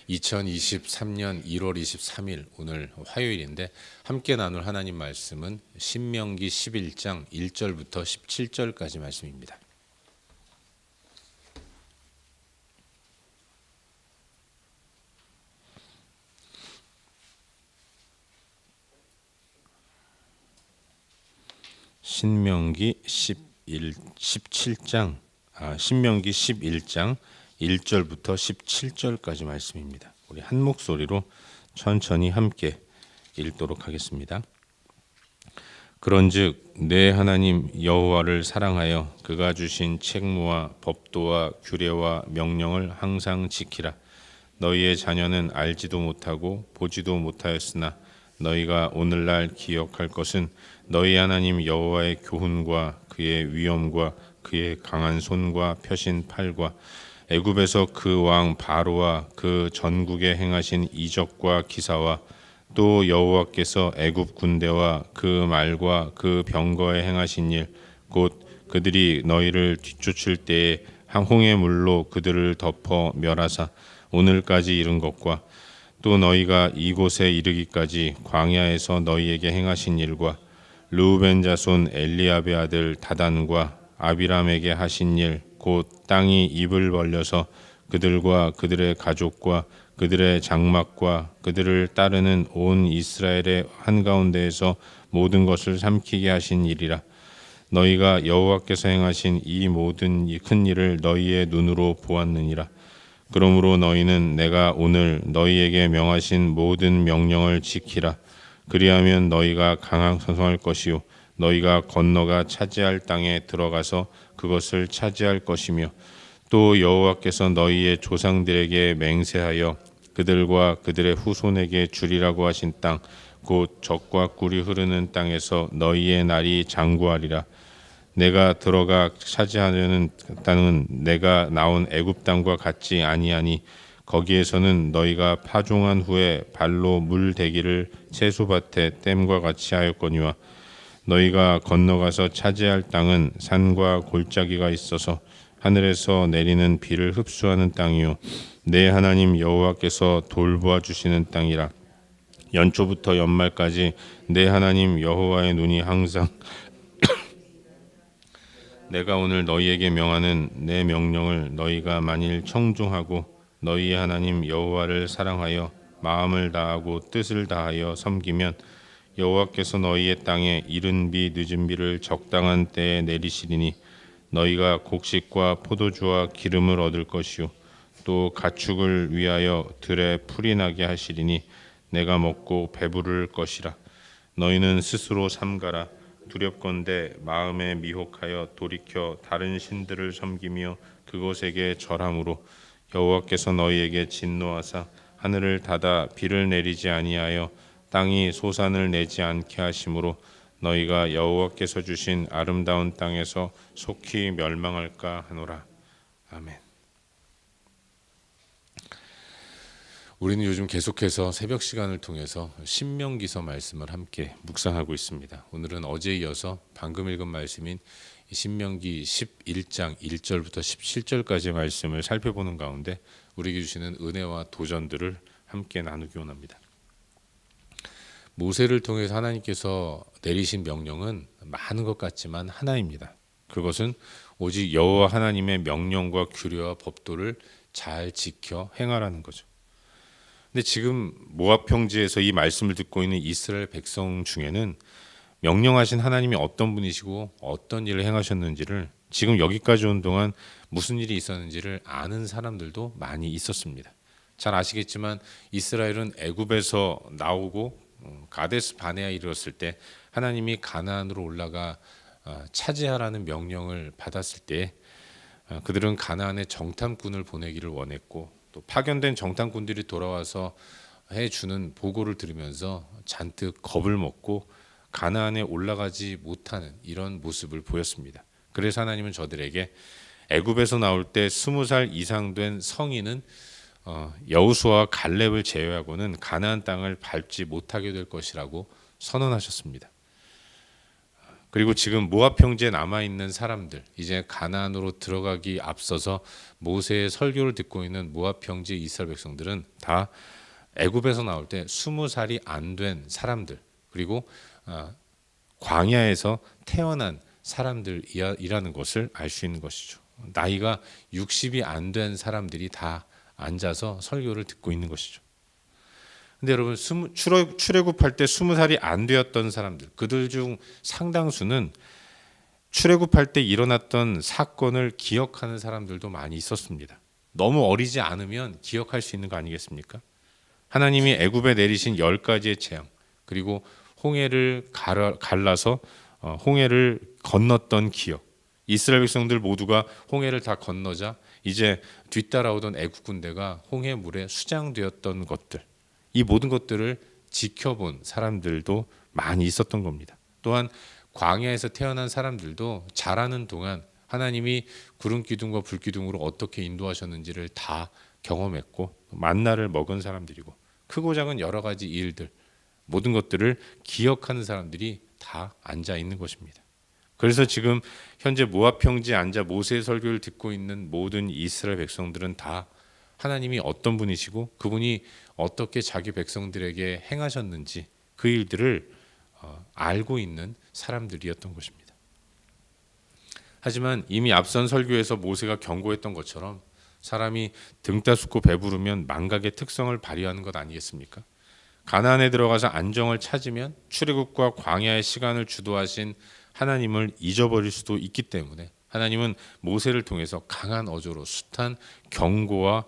2023년 1월 23일 오늘 화요일인데 함께 나눌 하나님 말씀은 신명기 11장 1절부터 17절까지 말씀입니다. 신명기 11장 1절부터 17절까지 말씀입니다. 우리 한 목소리로 천천히 함께 읽도록 하겠습니다. 그런즉 내 하나님 여호와를 사랑하여 그가 주신 책무와 법도와 규례와 명령을 항상 지키라. 너희의 자녀는 알지도 못하고 보지도 못하였으나 너희가 오늘날 기억할 것은 너희 하나님 여호와의 교훈과 그의 위엄과 그의 강한 손과 펴신 팔과 애굽에서 그 왕 바로와 그 전국에 행하신 이적과 기사와 또 여호와께서 애굽 군대와 그 말과 그 병거에 행하신 일 곧 그들이 너희를 뒤쫓을 때에 항홍의 물로 그들을 덮어 멸하사 오늘까지 이른 것과 또 너희가 이곳에 이르기까지 광야에서 너희에게 행하신 일과 르우벤 자손 엘리압의 아들 다단과 아비람에게 하신 일 곧 땅이 입을 벌려서 그들과 그들의 가족과 그들의 장막과 그들을 따르는 온 이스라엘의 한가운데에서 모든 것을 삼키게 하신 일이라. 너희가 여호와께서 행하신 이 모든 큰 일을 너희의 눈으로 보았느니라. 그러므로 너희는 내가 오늘 너희에게 명하신 모든 명령을 지키라. 그리하면 너희가 강성할 것이요 너희가 건너가 차지할 땅에 들어가서 그것을 차지할 것이며 또 여호와께서 너희의 조상들에게 맹세하여 그들과 그들의 후손에게 주리라고 하신 땅 곧 젖과 꿀이 흐르는 땅에서 너희의 날이 장구하리라. 내가 들어가 차지하려는 땅은 내가 나온 애굽 땅과 같지 아니하니 거기에서는 너희가 파종한 후에 발로 물 대기를 채소밭에 댐과 같이 하였거니와 너희가 건너가서 차지할 땅은 산과 골짜기가 있어서 하늘에서 내리는 비를 흡수하는 땅이요 내 하나님 여호와께서 돌보아 주시는 땅이라. 연초부터 연말까지 내 하나님 여호와의 눈이 항상 내가 오늘 너희에게 명하는 내 명령을 너희가 만일 청종하고 너희의 하나님 여호와를 사랑하여 마음을 다하고 뜻을 다하여 섬기면 여호와께서 너희의 땅에 이른 비 늦은 비를 적당한 때에 내리시리니 너희가 곡식과 포도주와 기름을 얻을 것이요 또 가축을 위하여 들에 풀이 나게 하시리니 내가 먹고 배부를 것이라. 너희는 스스로 삼가라. 두렵건대 마음에 미혹하여 돌이켜 다른 신들을 섬기며 그곳에게 절함으로 여호와께서 너희에게 진노하사 하늘을 닫아 비를 내리지 아니하여 땅이 소산을 내지 않게 하심으로 너희가 여호와께서 주신 아름다운 땅에서 속히 멸망할까 하노라. 아멘. 우리는 요즘 계속해서 새벽 시간을 통해서 신명기서 말씀을 함께 묵상하고 있습니다. 오늘은 어제에 이어서 방금 읽은 말씀인 신명기 11장 1절부터 17절까지의 말씀을 살펴보는 가운데 우리에게 주시는 은혜와 도전들을 함께 나누기 원합니다. 모세를 통해서 하나님께서 내리신 명령은 많은 것 같지만 하나입니다. 그것은 오직 여호와 하나님의 명령과 규례와 법도를 잘 지켜 행하라는 거죠. 근데 지금 모압 평지에서 이 말씀을 듣고 있는 이스라엘 백성 중에는 명령하신 하나님이 어떤 분이시고 어떤 일을 행하셨는지를 지금 여기까지 온 동안 무슨 일이 있었는지를 아는 사람들도 많이 있었습니다. 잘 아시겠지만 이스라엘은 애굽에서 나오고 가데스 바네아에 이르렀을 때 하나님이 가나안으로 올라가 차지하라는 명령을 받았을 때 그들은 가나안에 정탐꾼을 보내기를 원했고 또 파견된 정탐꾼들이 돌아와서 해주는 보고를 들으면서 잔뜩 겁을 먹고 가나안에 올라가지 못하는 이런 모습을 보였습니다. 그래서 하나님은 저들에게 애굽에서 나올 때 20살 이상 된 성인은 여호수아와 갈렙을 제외하고는 가나안 땅을 밟지 못하게 될 것이라고 선언하셨습니다. 그리고 지금 모압 평지에 남아 있는 사람들, 이제 가나안으로 들어가기 앞서서 모세의 설교를 듣고 있는 모압 평지 이스라엘 백성들은 다 애굽에서 나올 때 20살이 안 된 사람들, 그리고 광야에서 태어난 사람들이라는 것을 알 수 있는 것이죠. 나이가 60이 안 된 사람들이 다 앉아서 설교를 듣고 있는 것이죠. 근데 여러분, 출애굽할 때 20살이 안 되었던 사람들, 그들 중 상당수는 출애굽할 때 일어났던 사건을 기억하는 사람들도 많이 있었습니다. 너무 어리지 않으면 기억할 수 있는 거 아니겠습니까? 하나님이 애굽에 내리신 10가지의 재앙, 그리고 홍해를 갈라서 홍해를 건넜던 기억, 이스라엘 백성들 모두가 홍해를 다 건너자 이제 뒤따라오던 애굽 군대가 홍해 물에 수장되었던 것들, 이 모든 것들을 지켜본 사람들도 많이 있었던 겁니다. 또한 광야에서 태어난 사람들도 자라는 동안 하나님이 구름 기둥과 불 기둥으로 어떻게 인도하셨는지를 다 경험했고 만나를 먹은 사람들이고 크고 작은 여러 가지 일들, 모든 것들을 기억하는 사람들이 다 앉아 있는 것입니다. 그래서 지금 현재 모압 평지에 앉아 모세의 설교를 듣고 있는 모든 이스라엘 백성들은 다 하나님이 어떤 분이시고 그분이 어떻게 자기 백성들에게 행하셨는지 그 일들을 알고 있는 사람들이었던 것입니다. 하지만 이미 앞선 설교에서 모세가 경고했던 것처럼 사람이 등 따숩고 배부르면 망각의 특성을 발휘하는 것 아니겠습니까? 가나안에 들어가서 안정을 찾으면 출애굽과 광야의 시간을 주도하신 하나님을 잊어버릴 수도 있기 때문에 하나님은 모세를 통해서 강한 어조로 숱한 경고와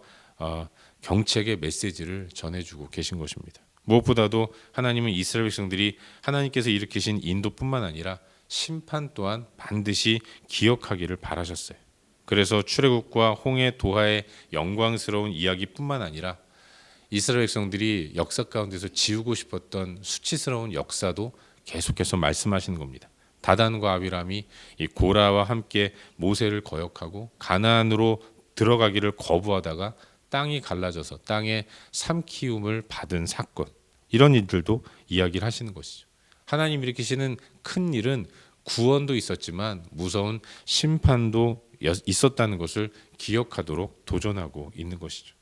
경책의 메시지를 전해주고 계신 것입니다. 무엇보다도 하나님은 이스라엘 백성들이 하나님께서 일으키신 인도뿐만 아니라 심판 또한 반드시 기억하기를 바라셨어요. 그래서 출애굽과 홍해 도하의 영광스러운 이야기뿐만 아니라 이스라엘 백성들이 역사 가운데서 지우고 싶었던 수치스러운 역사도 계속해서 말씀하시는 겁니다. 다단과 아비람이 이 고라와 함께 모세를 거역하고 가나안으로 들어가기를 거부하다가 땅이 갈라져서 땅에 삼키움을 받은 사건, 이런 일들도 이야기를 하시는 것이죠. 하나님 일으키시는 큰 일은 구원도 있었지만 무서운 심판도 있었다는 것을 기억하도록 도전하고 있는 것이죠.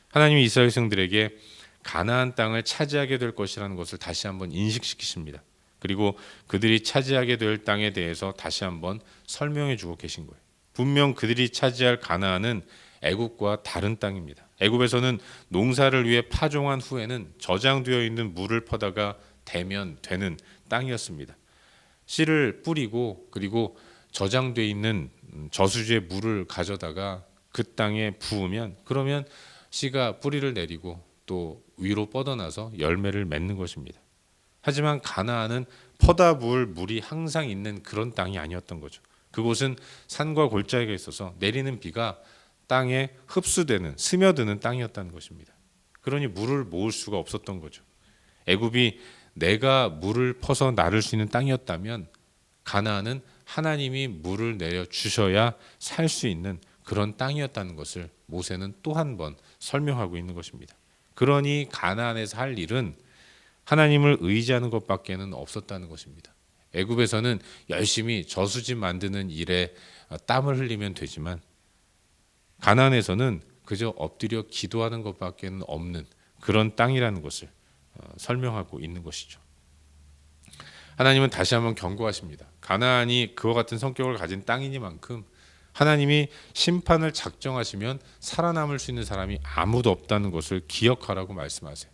하나님이 이스라엘 백성들에게 가나안 땅을 차지하게 될 것이라는 것을 다시 한번 인식시키십니다. 그리고 그들이 차지하게 될 땅에 대해서 다시 한번 설명해 주고 계신 거예요. 분명 그들이 차지할 가나안은 애굽과 다른 땅입니다. 애굽에서는 농사를 위해 파종한 후에는 저장되어 있는 물을 퍼다가 대면 되는 땅이었습니다. 씨를 뿌리고 그리고 저장되어 있는 저수지의 물을 가져다가 그 땅에 부으면 그러면 씨가 뿌리를 내리고 또 위로 뻗어나서 열매를 맺는 것입니다. 하지만 가나안은 퍼다 부을 물이 항상 있는 그런 땅이 아니었던 거죠. 그곳은 산과 골짜기가 있어서 내리는 비가 땅에 흡수되는, 스며드는 땅이었다는 것입니다. 그러니 물을 모을 수가 없었던 거죠. 애굽이 내가 물을 퍼서 나를 수 있는 땅이었다면 가나안은 하나님이 물을 내려 주셔야 살 수 있는 그런 땅이었다는 것을 모세는 또 한 번 설명하고 있는 것입니다. 그러니 가나안에서 할 일은 하나님을 의지하는 것밖에는 없었다는 것입니다. 애굽에서는 열심히 저수지 만드는 일에 땀을 흘리면 되지만 가나안에서는 그저 엎드려 기도하는 것밖에는 없는 그런 땅이라는 것을 설명하고 있는 것이죠. 하나님은 다시 한번 경고하십니다. 가나안이 그와 같은 성격을 가진 땅이니만큼 하나님이 심판을 작정하시면 살아남을 수 있는 사람이 아무도 없다는 것을 기억하라고 말씀하세요.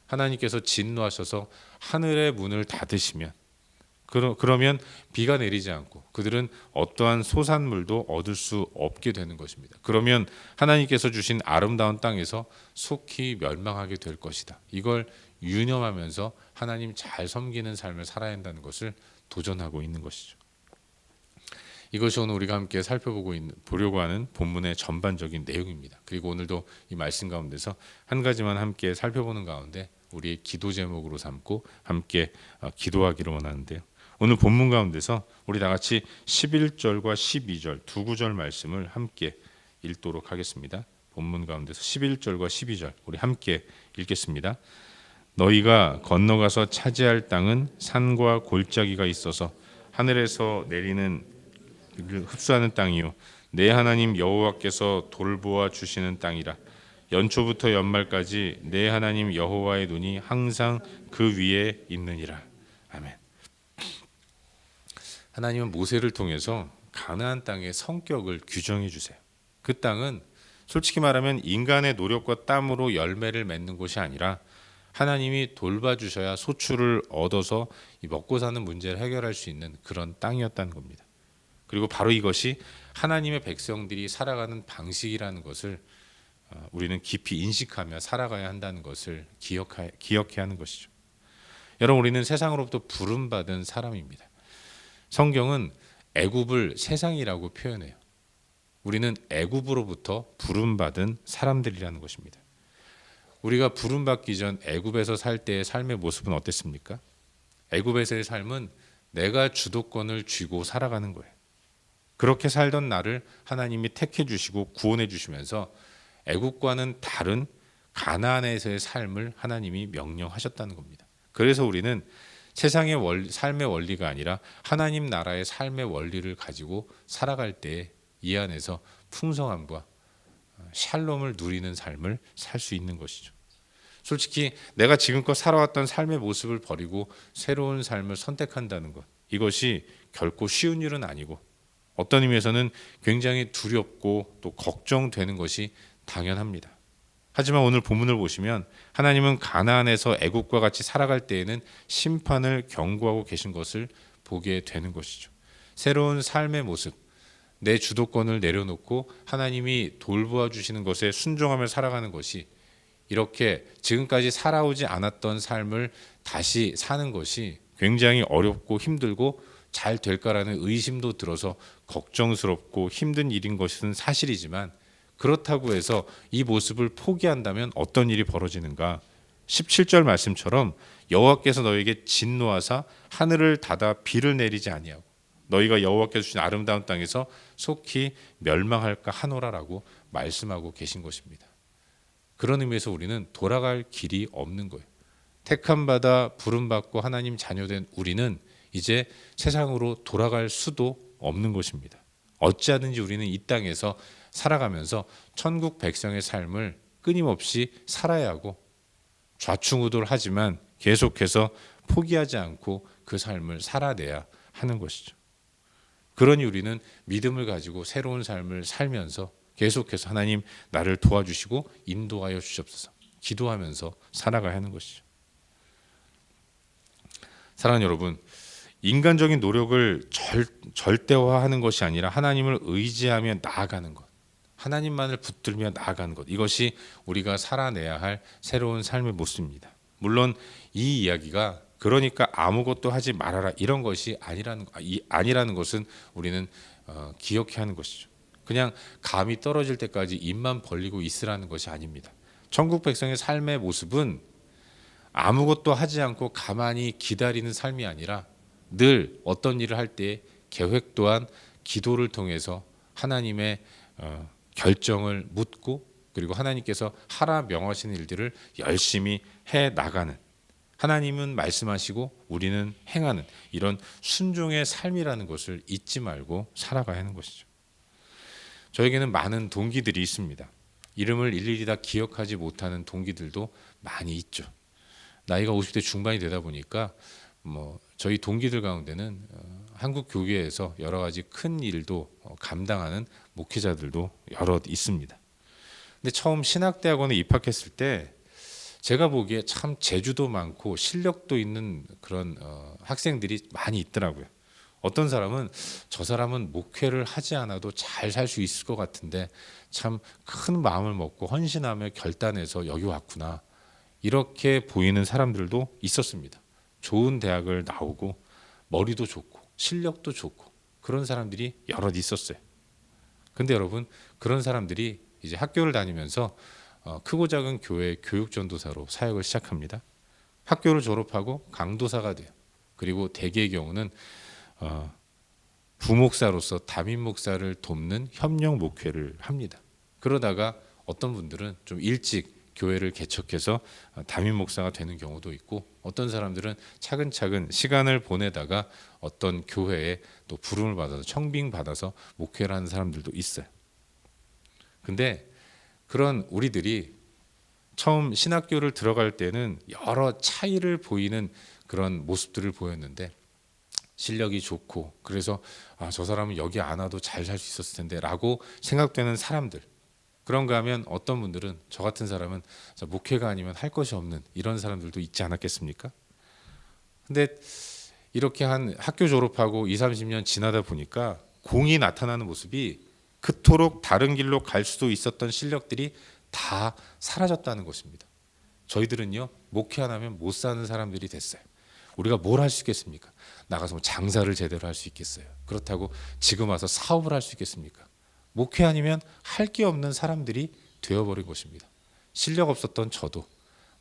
하나님께서 진노하셔서 하늘의 문을 닫으시면 그러면 비가 내리지 않고 그들은 어떠한 소산물도 얻을 수 없게 되는 것입니다. 그러면 하나님께서 주신 아름다운 땅에서 속히 멸망하게 될 것이다. 이걸 유념하면서 하나님 잘 섬기는 삶을 살아야 한다는 것을 도전하고 있는 것이죠. 이것이 오늘 우리가 함께 보려고 하는 본문의 전반적인 내용입니다. 그리고 오늘도 이 말씀 가운데서 한 가지만 함께 살펴보는 가운데 우리의 기도 제목으로 삼고 함께 기도하기를 원하는데요. 오늘 본문 가운데서 우리 다 같이 11절과 12절 두 구절 말씀을 함께 읽도록 하겠습니다. 본문 가운데서 11절과 12절 우리 함께 읽겠습니다. 너희가 건너가서 차지할 땅은 산과 골짜기가 있어서 하늘에서 내리는 흡수하는 땅이요 내 하나님 여호와께서 돌보아 주시는 땅이라. 연초부터 연말까지 내 하나님 여호와의 눈이 항상 그 위에 있느니라. 아멘. 하나님은 모세를 통해서 가나안 땅의 성격을 규정해 주세요. 그 땅은 솔직히 말하면 인간의 노력과 땀으로 열매를 맺는 곳이 아니라 하나님이 돌봐주셔야 소출을 얻어서 이 먹고 사는 문제를 해결할 수 있는 그런 땅이었다는 겁니다. 그리고 바로 이것이 하나님의 백성들이 살아가는 방식이라는 것을 우리는 깊이 인식하며 살아가야 한다는 것을 기억해야 하는 것이죠. 여러분, 우리는 세상으로부터 부름받은 사람입니다. 성경은 애굽을 세상이라고 표현해요. 우리는 애굽으로부터 부름받은 사람들이라는 것입니다. 우리가 부름받기 전 애굽에서 살 때의 삶의 모습은 어땠습니까? 애굽에서의 삶은 내가 주도권을 쥐고 살아가는 거예요. 그렇게 살던 나를 하나님이 택해 주시고 구원해 주시면서 애굽과는 다른 가나안에서의 삶을 하나님이 명령하셨다는 겁니다. 그래서 우리는 세상의 삶의 원리가 아니라 하나님 나라의 삶의 원리를 가지고 살아갈 때 이 안에서 풍성함과 샬롬을 누리는 삶을 살 수 있는 것이죠. 솔직히 내가 지금껏 살아왔던 삶의 모습을 버리고 새로운 삶을 선택한다는 것, 이것이 결코 쉬운 일은 아니고 어떤 의미에서는 굉장히 두렵고 또 걱정되는 것이 당연합니다. 하지만 오늘 본문을 보시면 하나님은 가나안에서 애굽과 같이 살아갈 때에는 심판을 경고하고 계신 것을 보게 되는 것이죠. 새로운 삶의 모습, 내 주도권을 내려놓고 하나님이 돌보아 주시는 것에 순종하며 살아가는 것이, 이렇게 지금까지 살아오지 않았던 삶을 다시 사는 것이 굉장히 어렵고 힘들고 잘 될까라는 의심도 들어서 걱정스럽고 힘든 일인 것은 사실이지만, 그렇다고 해서 이 모습을 포기한다면 어떤 일이 벌어지는가? 17절 말씀처럼 여호와께서 너에게 진노하사 하늘을 닫아 비를 내리지 아니하고 너희가 여호와께서 주신 아름다운 땅에서 속히 멸망할까 하노라라고 말씀하고 계신 것입니다. 그런 의미에서 우리는 돌아갈 길이 없는 거예요. 택함 받아 부름받고 하나님 자녀된 우리는 이제 세상으로 돌아갈 수도 없는 것입니다. 어찌하든지 우리는 이 땅에서 살아가면서 천국 백성의 삶을 끊임없이 살아야 하고 좌충우돌 하지만 계속해서 포기하지 않고 그 삶을 살아내야 하는 것이죠. 그러니 우리는 믿음을 가지고 새로운 삶을 살면서 계속해서 하나님 나를 도와주시고 인도하여 주시옵소서 기도하면서 살아가야 하는 것이죠. 사랑하는 여러분, 인간적인 노력을 절대화하는 것이 아니라 하나님을 의지하며 나아가는 것, 하나님만을 붙들며 나아가는 것, 이것이 우리가 살아내야 할 새로운 삶의 모습입니다. 물론 이 이야기가 그러니까 아무것도 하지 말아라 이런 것이 아니라는 것은 우리는 기억해야 하는 것이죠. 그냥 감이 떨어질 때까지 입만 벌리고 있으라는 것이 아닙니다. 천국 백성의 삶의 모습은 아무것도 하지 않고 가만히 기다리는 삶이 아니라 늘 어떤 일을 할 때 계획 또한 기도를 통해서 하나님의 결정을 묻고, 그리고 하나님께서 하라 명하시는 일들을 열심히 해 나가는, 하나님은 말씀하시고 우리는 행하는 이런 순종의 삶이라는 것을 잊지 말고 살아가야 하는 것이죠. 저에게는 많은 동기들이 있습니다. 이름을 일일이 다 기억하지 못하는 동기들도 많이 있죠. 나이가 50대 중반이 되다 보니까 저희 동기들 가운데는 한국 교회에서 여러 가지 큰 일도 감당하는 목회자들도 여러 있습니다. 근데 처음 신학대학원에 입학했을 때 제가 보기에 참 재주도 많고 실력도 있는 그런 학생들이 많이 있더라고요. 어떤 사람은 저 사람은 목회를 하지 않아도 잘 살 수 있을 것 같은데 참 큰 마음을 먹고 헌신하며 결단해서 여기 왔구나, 이렇게 보이는 사람들도 있었습니다. 좋은 대학을 나오고 머리도 좋고 실력도 좋고 그런 사람들이 여럿 있었어요. 근데 여러분, 그런 사람들이 이제 학교를 다니면서 크고 작은 교회 교육전도사로 사역을 시작합니다. 학교를 졸업하고 강도사가 돼요. 그리고 대개의 경우는 부목사로서 담임 목사를 돕는 협력 목회를 합니다. 그러다가 어떤 분들은 좀 일찍 교회를 개척해서 담임 목사가 되는 경우도 있고, 어떤 사람들은 차근차근 시간을 보내다가 어떤 교회에 또 부름을 받아서 청빙 받아서 목회를 하는 사람들도 있어요. 근데 그런 우리들이 처음 신학교를 들어갈 때는 여러 차이를 보이는 그런 모습들을 보였는데, 실력이 좋고 그래서 저 사람은 여기 안 와도 잘 살 수 있었을 텐데 라고 생각되는 사람들, 그런가 하면 어떤 분들은 저 같은 사람은 목회가 아니면 할 것이 없는 이런 사람들도 있지 않았겠습니까? 근데 이렇게 한 학교 졸업하고 20, 30년 지나다 보니까 공이 나타나는 모습이 그토록 다른 길로 갈 수도 있었던 실력들이 다 사라졌다는 것입니다. 저희들은요, 목회 안 하면 못 사는 사람들이 됐어요. 우리가 뭘 할 수 있겠습니까? 나가서 장사를 제대로 할 수 있겠어요? 그렇다고 지금 와서 사업을 할 수 있겠습니까? 목회 아니면 할 게 없는 사람들이 되어버린 것입니다. 실력 없었던 저도,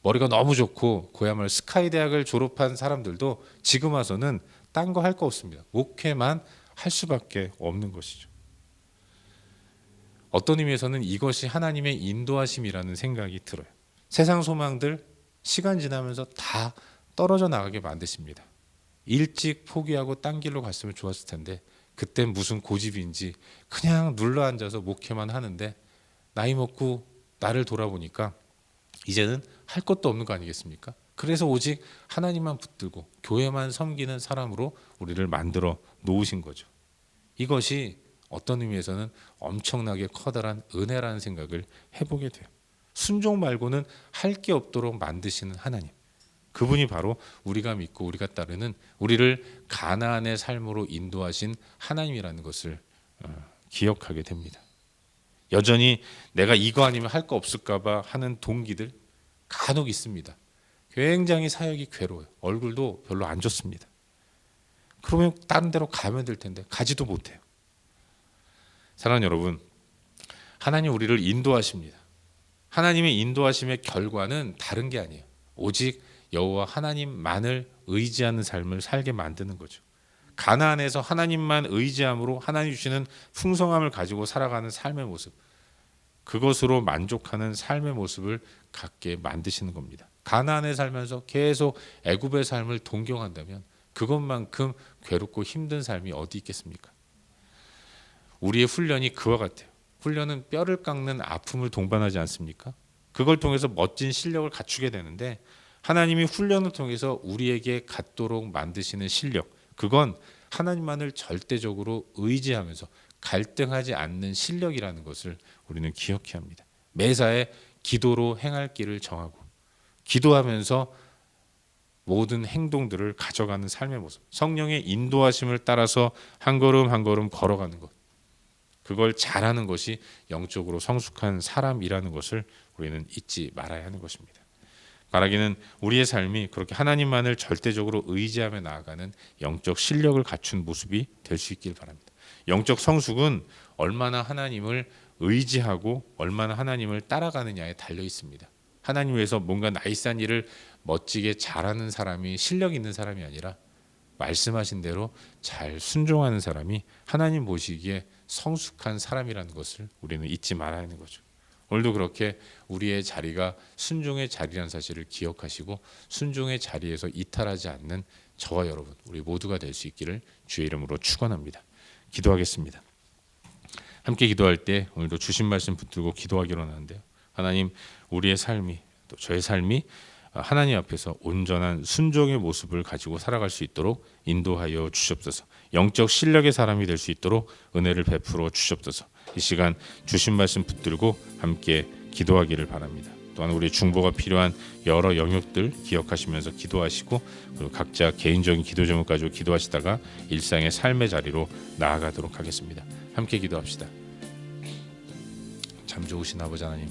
머리가 너무 좋고 그야말로 스카이 대학을 졸업한 사람들도 지금 와서는 딴 거 할 거 없습니다. 목회만 할 수밖에 없는 것이죠. 어떤 의미에서는 이것이 하나님의 인도하심이라는 생각이 들어요. 세상 소망들 시간 지나면서 다 떨어져 나가게 만드십니다. 일찍 포기하고 딴 길로 갔으면 좋았을 텐데, 그땐 무슨 고집인지 그냥 눌러 앉아서 목회만 하는데, 나이 먹고 나를 돌아보니까 이제는 할 것도 없는 거 아니겠습니까? 그래서 오직 하나님만 붙들고 교회만 섬기는 사람으로 우리를 만들어 놓으신 거죠. 이것이 어떤 의미에서는 엄청나게 커다란 은혜라는 생각을 해보게 돼요. 순종 말고는 할 게 없도록 만드시는 하나님, 그분이 바로 우리가 믿고 우리가 따르는, 우리를 가나안의 삶으로 인도하신 하나님이라는 것을 기억하게 됩니다. 여전히 내가 이거 아니면 할 거 없을까 봐 하는 동기들 간혹 있습니다. 굉장히 사역이 괴로워요. 얼굴도 별로 안 좋습니다. 그러면 다른 데로 가면 될 텐데 가지도 못해요. 사랑하는 여러분, 하나님 우리를 인도하십니다. 하나님의 인도하심의 결과는 다른 게 아니에요. 오직 여호와 하나님만을 의지하는 삶을 살게 만드는 거죠. 가나안에서 하나님만 의지함으로 하나님 주시는 풍성함을 가지고 살아가는 삶의 모습, 그것으로 만족하는 삶의 모습을 갖게 만드시는 겁니다. 가나안에 살면서 계속 애굽의 삶을 동경한다면 그것만큼 괴롭고 힘든 삶이 어디 있겠습니까? 우리의 훈련이 그와 같아요. 훈련은 뼈를 깎는 아픔을 동반하지 않습니까? 그걸 통해서 멋진 실력을 갖추게 되는데, 하나님이 훈련을 통해서 우리에게 갖도록 만드시는 실력, 그건 하나님만을 절대적으로 의지하면서 갈등하지 않는 실력이라는 것을 우리는 기억해야 합니다. 매사에 기도로 행할 길을 정하고 기도하면서 모든 행동들을 가져가는 삶의 모습, 성령의 인도하심을 따라서 한 걸음 한 걸음 걸어가는 것, 그걸 잘하는 것이 영적으로 성숙한 사람이라는 것을 우리는 잊지 말아야 하는 것입니다. 바라기는 우리의 삶이 그렇게 하나님만을 절대적으로 의지하며 나아가는 영적 실력을 갖춘 모습이 될 수 있길 바랍니다. 영적 성숙은 얼마나 하나님을 의지하고 얼마나 하나님을 따라가느냐에 달려 있습니다. 하나님 위해서 뭔가 나이스한 일을 멋지게 잘하는 사람이 실력 있는 사람이 아니라, 말씀하신 대로 잘 순종하는 사람이 하나님 보시기에 성숙한 사람이라는 것을 우리는 잊지 말아야 하는 거죠. 오늘도 그렇게 우리의 자리가 순종의 자리라는 사실을 기억하시고 순종의 자리에서 이탈하지 않는 저와 여러분, 우리 모두가 될 수 있기를 주의 이름으로 축원합니다. 기도하겠습니다. 함께 기도할 때 오늘도 주신 말씀 붙들고 기도하기로 하는데요. 하나님, 우리의 삶이, 또 저의 삶이 하나님 앞에서 온전한 순종의 모습을 가지고 살아갈 수 있도록 인도하여 주시옵소서. 영적 실력의 사람이 될 수 있도록 은혜를 베풀어 주시옵소서. 이 시간 주신 말씀 붙들고 함께 기도하기를 바랍니다. 또한 우리 중보가 필요한 여러 영역들 기억하시면서 기도하시고, 그리고 각자 개인적인 기도 제목 가지고 기도하시다가 일상의 삶의 자리로 나아가도록 하겠습니다. 함께 기도합시다. 참 좋으신 아버지 하나님,